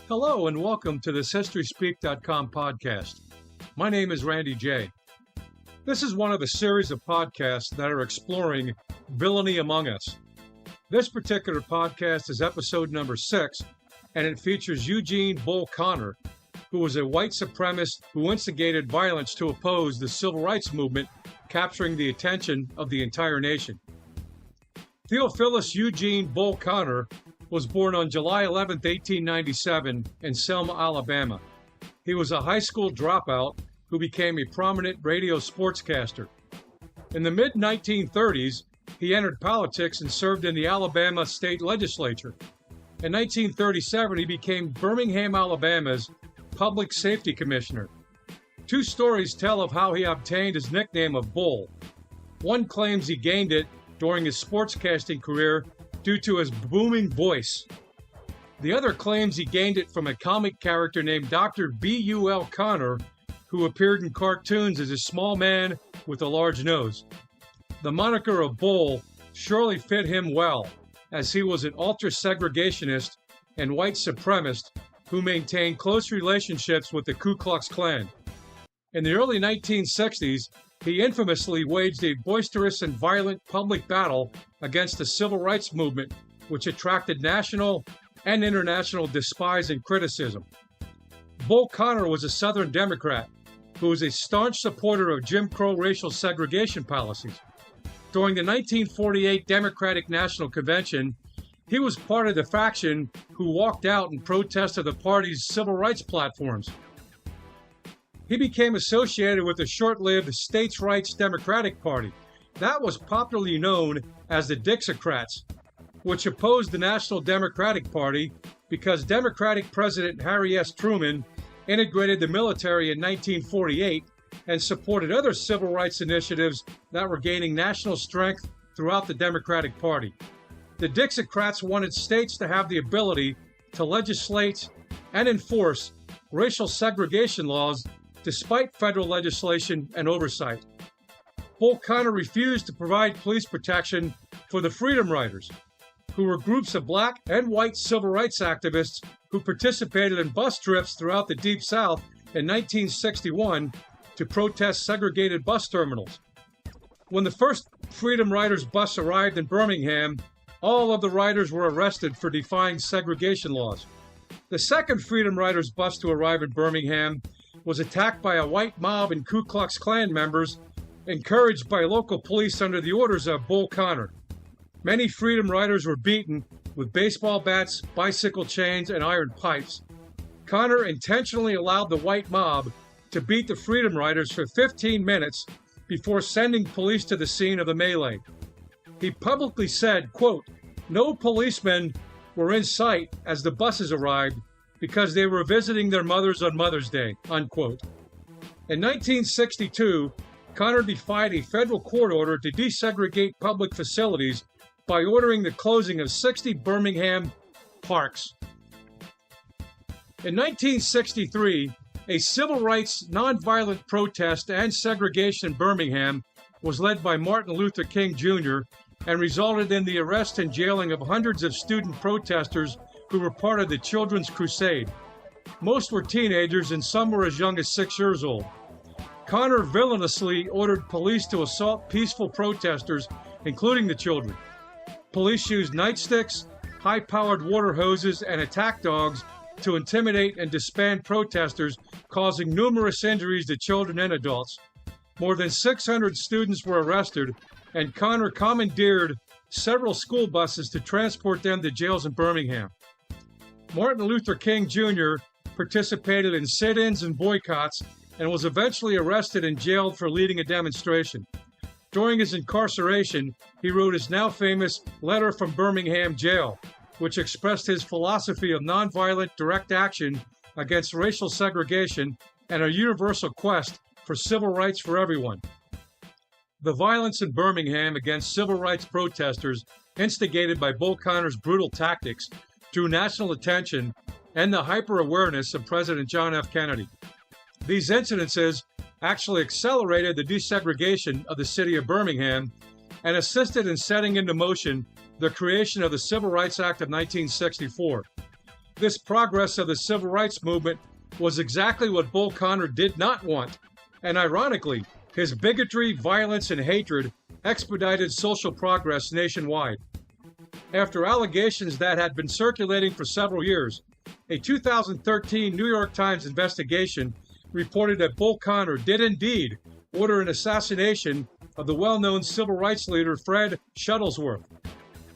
Hello and welcome to this HistorySpeak.com podcast. My name is Randy Jaye. This is one of a series of podcasts that are exploring villainy among us. This particular podcast is episode number 6, and it features Eugene "Bull" Connor, who was a white supremacist who instigated violence to oppose the civil rights movement, capturing the attention of the entire nation. Theophilus Eugene "Bull" Connor was born on July 11, 1897 in Selma, Alabama. He was a high school dropout who became a prominent radio sportscaster. In the mid-1930s, he entered politics and served in the Alabama state legislature. In 1937, he became Birmingham, Alabama's public safety commissioner. Two stories tell of how he obtained his nickname of Bull. One claims he gained it during his sportscasting career due to his booming voice. The other claims he gained it from a comic character named Dr. B.U.L. Connor, who appeared in cartoons as a small man with a large nose. The moniker of Bull surely fit him well, as he was an ultra-segregationist and white supremacist who maintained close relationships with the Ku Klux Klan. In the early 1960s, he infamously waged a boisterous and violent public battle against the civil rights movement, which attracted national and international despise and criticism. Bull Connor was a Southern Democrat who was a staunch supporter of Jim Crow racial segregation policies. During the 1948 Democratic National Convention, he was part of the faction who walked out in protest of the party's civil rights platforms. He became associated with the short-lived States' Rights Democratic Party that was popularly known as the Dixiecrats, which opposed the National Democratic Party because Democratic President Harry S. Truman integrated the military in 1948 and supported other civil rights initiatives that were gaining national strength throughout the Democratic Party. The Dixiecrats wanted states to have the ability to legislate and enforce racial segregation laws despite federal legislation and oversight. Bull Connor refused to provide police protection for the Freedom Riders, who were groups of black and white civil rights activists who participated in bus trips throughout the Deep South in 1961 to protest segregated bus terminals. When the first Freedom Riders bus arrived in Birmingham, all of the riders were arrested for defying segregation laws. The second Freedom Riders bus to arrive in Birmingham was attacked by a white mob and Ku Klux Klan members, encouraged by local police under the orders of Bull Connor. Many Freedom Riders were beaten with baseball bats, bicycle chains, and iron pipes. Connor intentionally allowed the white mob to beat the Freedom Riders for 15 minutes before sending police to the scene of the melee. He publicly said, quote, "No policemen were in sight as the buses arrived because they were visiting their mothers on Mother's Day," unquote. In 1962, Connor defied a federal court order to desegregate public facilities by ordering the closing of 60 Birmingham parks. In 1963, a civil rights nonviolent protest and segregation in Birmingham was led by Martin Luther King Jr. and resulted in the arrest and jailing of hundreds of student protesters who were part of the Children's Crusade. Most were teenagers and some were as young as 6 years old. Connor villainously ordered police to assault peaceful protesters, including the children. Police used nightsticks, high-powered water hoses, and attack dogs to intimidate and disband protesters, causing numerous injuries to children and adults. More than 600 students were arrested, and Connor commandeered several school buses to transport them to jails in Birmingham. Martin Luther King Jr. participated in sit-ins and boycotts and was eventually arrested and jailed for leading a demonstration. During his incarceration, he wrote his now famous Letter from Birmingham Jail, which expressed his philosophy of nonviolent direct action against racial segregation and a universal quest for civil rights for everyone. The violence in Birmingham against civil rights protesters, instigated by Bull Connor's brutal tactics, drew national attention and the hyper-awareness of President John F. Kennedy. These incidences actually accelerated the desegregation of the city of Birmingham and assisted in setting into motion the creation of the Civil Rights Act of 1964. This progress of the civil rights movement was exactly what Bull Connor did not want, and ironically, his bigotry, violence, and hatred expedited social progress nationwide. After allegations that had been circulating for several years, a 2013 New York Times investigation reported that Bull Connor did indeed order an assassination of the well-known civil rights leader Fred Shuttlesworth.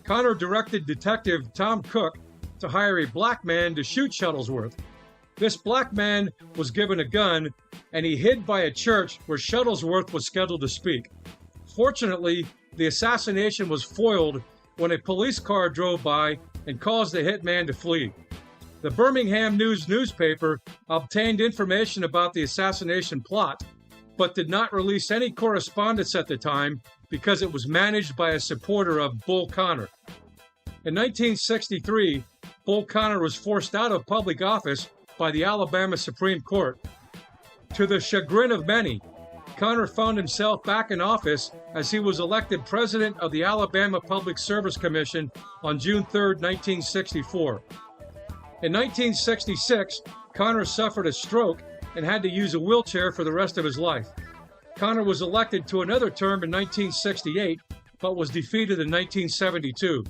Connor directed Detective Tom Cook to hire a black man to shoot Shuttlesworth. This black man was given a gun, and he hid by a church where Shuttlesworth was scheduled to speak. Fortunately, the assassination was foiled when a police car drove by and caused the hitman to flee. The Birmingham News newspaper obtained information about the assassination plot, but did not release any correspondence at the time because it was managed by a supporter of Bull Connor. In 1963, Bull Connor was forced out of public office by the Alabama Supreme Court. To the chagrin of many, Connor found himself back in office as he was elected president of the Alabama Public Service Commission on June 3, 1964. In 1966, Connor suffered a stroke and had to use a wheelchair for the rest of his life. Connor was elected to another term in 1968, but was defeated in 1972.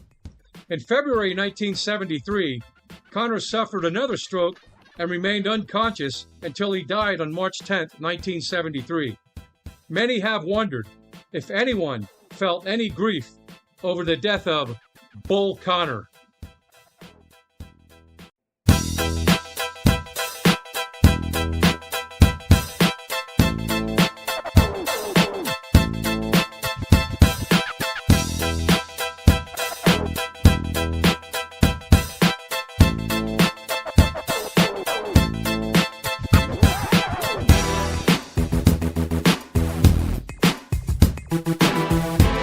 In February 1973, Connor suffered another stroke and remained unconscious until he died on March 10, 1973. Many have wondered if anyone felt any grief over the death of Bull Connor.